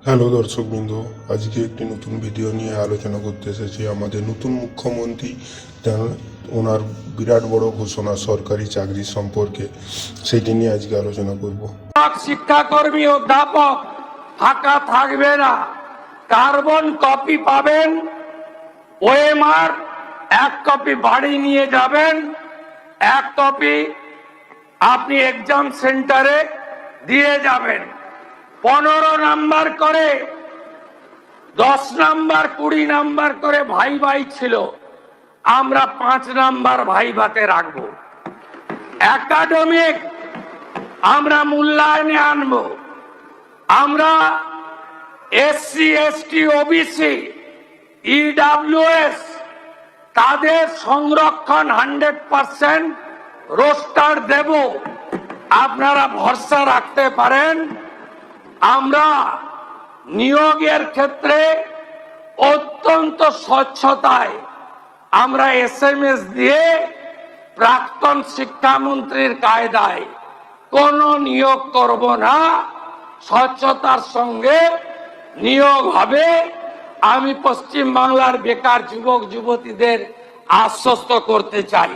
Hello দর্শকবৃন্দ, আজকে একটি নতুন ভিডিও নিয়ে আলোচনা করতে এসেছি। আমাদের নতুন মুখ্যমন্ত্রী ওনার বিরাট বড় ঘোষণা সরকারি চাকরি সম্পর্কে, সেটি নিয়ে আজকে আলোচনা করব। শিক্ষাকর্মী অধ্যাপক ফাঁকা থাকবে না। কার্বন কপি পাবেন, ওএমআর এক কপি বাড়ি নিয়ে যাবেন, এক কপি আপনি এক্সাম সেন্টারে দিয়ে যাবেন। 15 নাম্বার করে 10 নাম্বার 20 নাম্বার করে ভাই ভাই ছিল, আমরা 5 নাম্বার ভাই ভাতে রাখবো। একাডেমিক আমরা মূল্যায়নে আনবো। আমরা এসসি এসটি ওবিসি ইডব্লিউএস তাদের সংরক্ষণ 100% রোস্টার দেব, আপনারা ভরসা রাখতে পারেন। আমরা নিয়োগের ক্ষেত্রে অত্যন্ত স্বচ্ছতায় আমরা এসএমএস দিয়ে প্রাক্তন শিক্ষামন্ত্রীর কায়দায় কোনো নিয়োগ করব না, স্বচ্ছতার সঙ্গে নিয়োগ হবে। আমি পশ্চিম বাংলার বেকার যুবক যুবতীদের আশ্বস্ত করতে চাই।